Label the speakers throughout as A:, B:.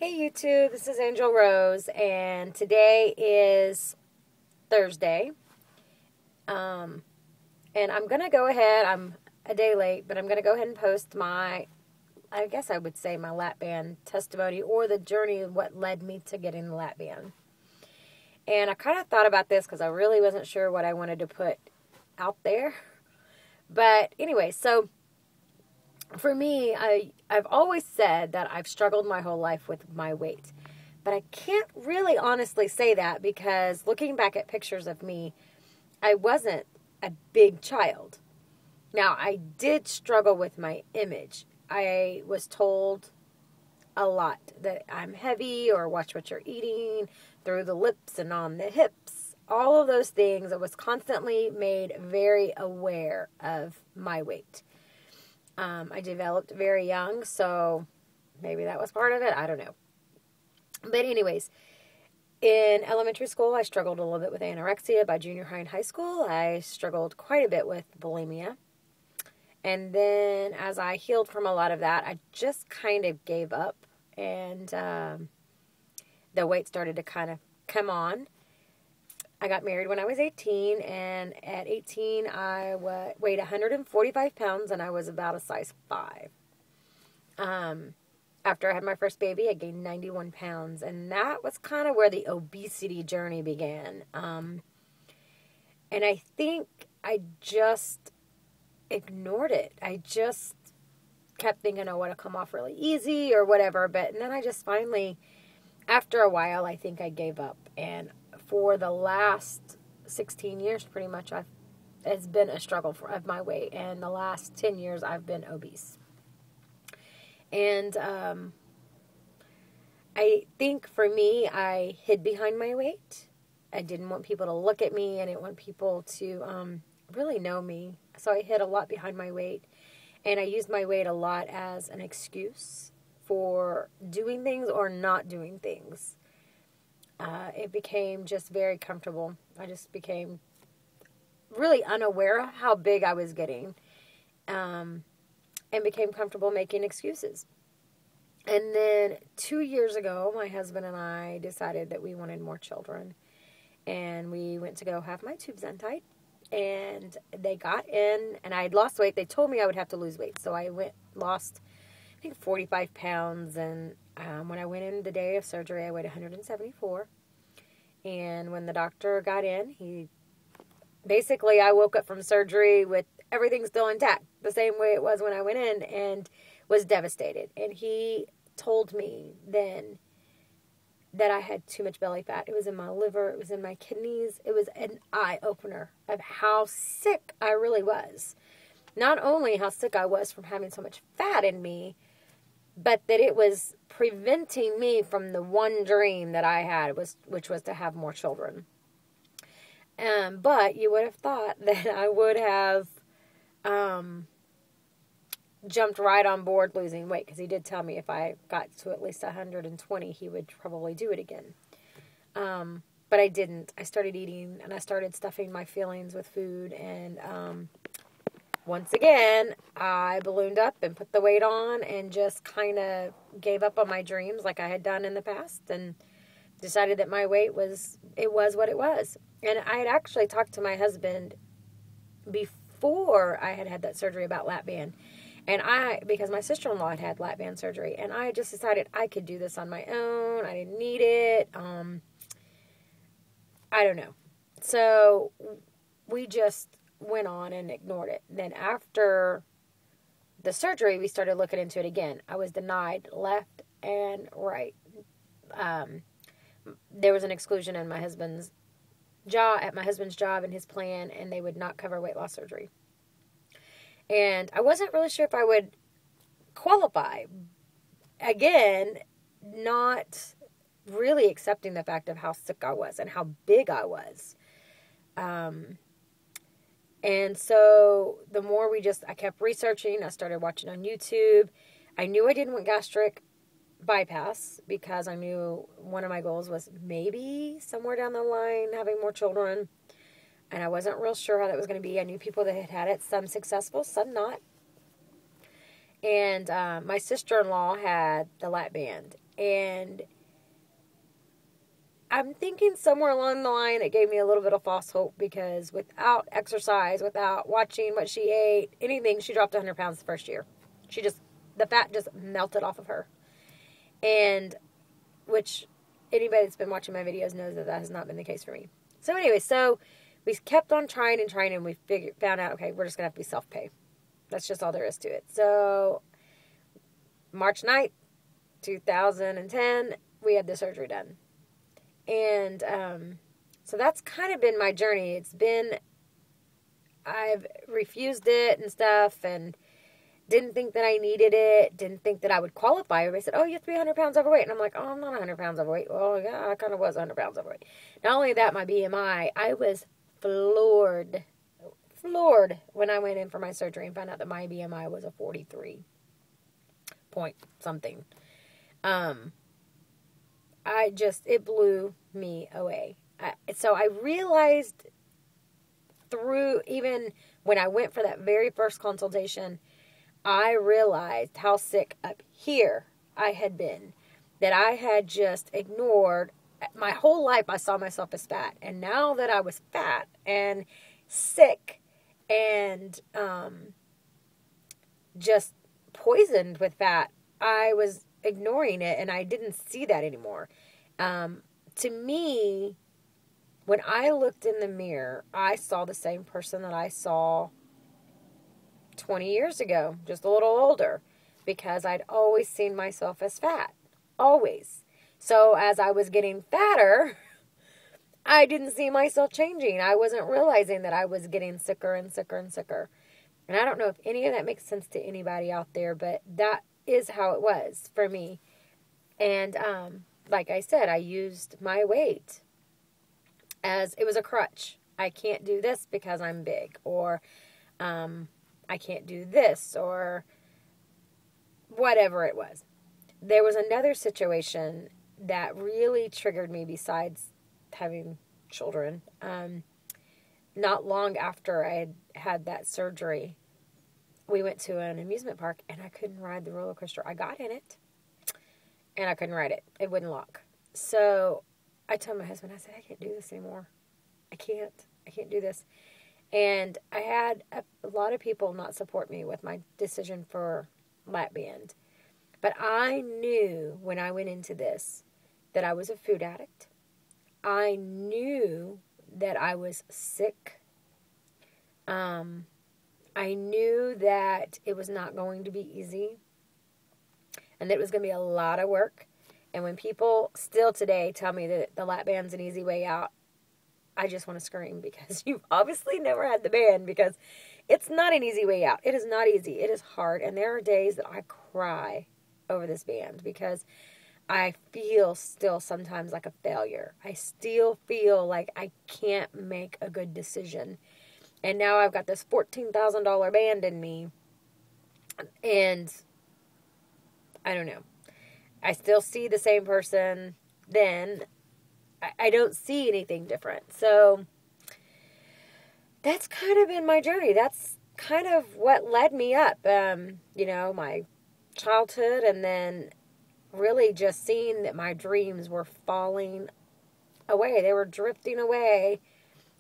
A: Hey YouTube, this is Angel Rose, and today is Thursday. And I'm going to go ahead, I'm a day late, but I'm going to go ahead and post I guess I would say my lap band testimony or the journey of what led me to getting the lap band. And I kind of thought about this because I really wasn't sure what I wanted to put out there. But anyway, so for me, I've always said that I've struggled my whole life with my weight. But I can't really honestly say that because looking back at pictures of me, I wasn't a big child. Now, I did struggle with my image. I was told a lot that I'm heavy or watch what you're eating, through the lips and on the hips. All of those things. I was constantly made very aware of my weight. I developed very young, so maybe that was part of it. I don't know. But anyways, in elementary school, I struggled a little bit with anorexia. By junior high and high school, I struggled quite a bit with bulimia. And then as I healed from a lot of that, I just kind of gave up. And the weight started to kind of come on. I got married when I was 18, and at 18, I weighed 145 pounds, and I was about a size 5. After I had my first baby, I gained 91 pounds, and that was kind of where the obesity journey began. And I think I just ignored it. I just kept thinking, oh, it'll come off really easy or whatever, and then I just finally, after a while, I think I gave up, and for the last 16 years, pretty much, it's been a struggle of my weight. And the last 10 years, I've been obese. And I think for me, I hid behind my weight. I didn't want people to look at me. I didn't want people to really know me. So I hid a lot behind my weight. And I used my weight a lot as an excuse for doing things or not doing things. It became just very comfortable. I just became really unaware of how big I was getting, and became comfortable making excuses. And then 2 years ago, my husband and I decided that we wanted more children, and we went to go have my tubes untied, and they got in, and I had lost weight. They told me I would have to lose weight, so I lost, I think, 45 pounds, and when I went in the day of surgery, I weighed 174. And when the doctor got in, I woke up from surgery with everything still intact, the same way it was when I went in, and was devastated. And he told me then that I had too much belly fat. It was in my liver. It was in my kidneys. It was an eye-opener of how sick I really was. Not only how sick I was from having so much fat in me, but that it was preventing me from the one dream that I had, which was to have more children. But you would have thought that I would have jumped right on board losing weight, because he did tell me if I got to at least 120, he would probably do it again. But I didn't. I started eating, and I started stuffing my feelings with food, and once again, I ballooned up and put the weight on and just kind of gave up on my dreams like I had done in the past, and decided that my weight was what it was. And I had actually talked to my husband before I had that surgery about lap band. And because my sister-in-law had lap band surgery, and I just decided I could do this on my own. I didn't need it. I don't know. So we just went on and ignored it. Then after the surgery, we started looking into it again. I was denied left and right. There was an exclusion in my husband's job, and his plan, and they would not cover weight loss surgery. And I wasn't really sure if I would qualify. Again, not really accepting the fact of how sick I was and how big I was. And so the more I kept researching, I started watching on YouTube. I knew I didn't want gastric bypass because I knew one of my goals was maybe somewhere down the line having more children. And I wasn't real sure how that was going to be. I knew people that had had it, some successful, some not. And my sister-in-law had the lap band. And I'm thinking somewhere along the line it gave me a little bit of false hope, because without exercise, without watching what she ate, anything, she dropped 100 pounds the first year. The fat just melted off of her. And, which anybody that's been watching my videos knows that has not been the case for me. So anyway, we kept on trying, and we found out, okay, we're just going to have to be self-pay. That's just all there is to it. So March 9th, 2010, we had the surgery done. And so that's kind of been my journey. I've refused it and stuff, and didn't think that I needed it, didn't think that I would qualify. Everybody said, oh, you're 300 pounds overweight. And I'm like, oh, I'm not 100 pounds overweight. Well, yeah, I kind of was 100 pounds overweight. Not only that, my BMI, I was floored when I went in for my surgery and found out that my BMI was a 43 point something. It blew me away. So I realized even when I went for that very first consultation, I realized how sick up here I had been, that I had just ignored. My whole life I saw myself as fat, and now that I was fat and sick and just poisoned with fat, I was ignoring it, and I didn't see that anymore. To me, when I looked in the mirror, I saw the same person that I saw 20 years ago, just a little older, because I'd always seen myself as fat. Always. So as I was getting fatter, I didn't see myself changing. I wasn't realizing that I was getting sicker and sicker and sicker. And I don't know if any of that makes sense to anybody out there, but that is how it was for me. And like I said, I used my weight as it was a crutch. I can't do this because I'm big, or I can't do this, or whatever it was. There was another situation that really triggered me besides having children. Not long after I had that surgery, we went to an amusement park, and I couldn't ride the roller coaster. I got in it, and I couldn't ride it. It wouldn't lock. So I told my husband, I said, I can't do this anymore. I can't do this. And I had a lot of people not support me with my decision for lap band. But I knew when I went into this that I was a food addict. I knew that I was sick. I knew that it was not going to be easy, and that it was going to be a lot of work. And when people still today tell me that the lap band's an easy way out, I just want to scream, because you've obviously never had the band, because it's not an easy way out. It is not easy. It is hard. And there are days that I cry over this band, because I feel still sometimes like a failure. I still feel like I can't make a good decision. And now I've got this $14,000 band in me, and I don't know. I still see the same person then. I don't see anything different. So that's kind of been my journey. That's kind of what led me up. My childhood, and then really just seeing that my dreams were falling away. They were drifting away,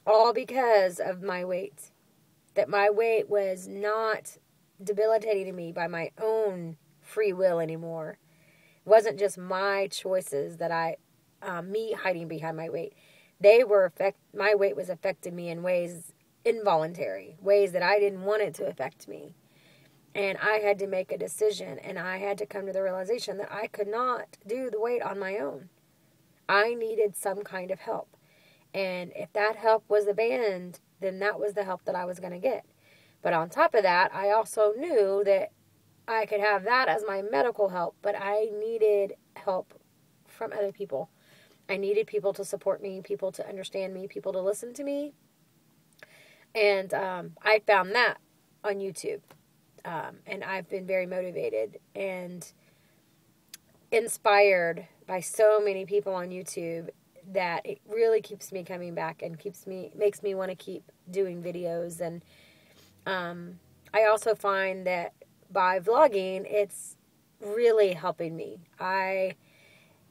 A: all because of my weight. That my weight was not debilitating me by my own free will anymore. It wasn't just my choices that me hiding behind my weight. My weight was affecting me in ways involuntary, ways that I didn't want it to affect me. And I had to make a decision, and I had to come to the realization that I could not do the weight on my own. I needed some kind of help. And if that help was the band, then that was the help that I was going to get. But on top of that, I also knew that I could have that as my medical help, but I needed help from other people. I needed people to support me, people to understand me, people to listen to me. And I found that on YouTube. And I've been very motivated and inspired by so many people on YouTube that it really keeps me coming back and makes me want to keep doing videos. And I also find that by vlogging, it's really helping me. I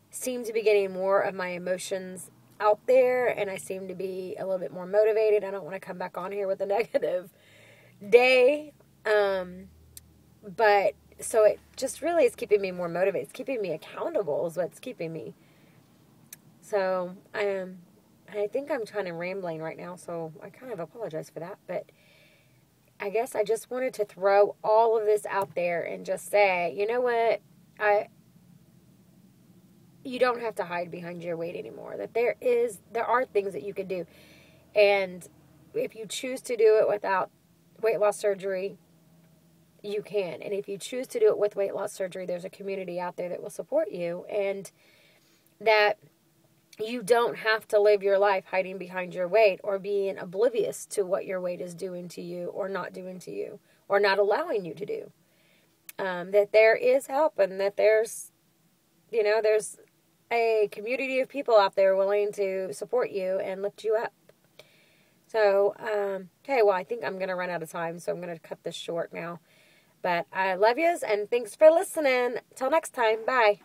A: seem to be getting more of my emotions out there, and I seem to be a little bit more motivated. I don't want to come back on here with a negative day. But so it just really is keeping me more motivated. It's keeping me accountable is what's keeping me. So I think I'm kind of rambling right now, so I kind of apologize for that. But I guess I just wanted to throw all of this out there and just say, you know what? You don't have to hide behind your weight anymore. That there are things that you can do. And if you choose to do it without weight loss surgery, you can. And if you choose to do it with weight loss surgery, there's a community out there that will support you, and that you don't have to live your life hiding behind your weight or being oblivious to what your weight is doing to you or not doing to you or not allowing you to do. That there is help, and that there's a community of people out there willing to support you and lift you up. So, okay, well, I think I'm going to run out of time, so I'm going to cut this short now. But I love yous, and thanks for listening. Till next time. Bye.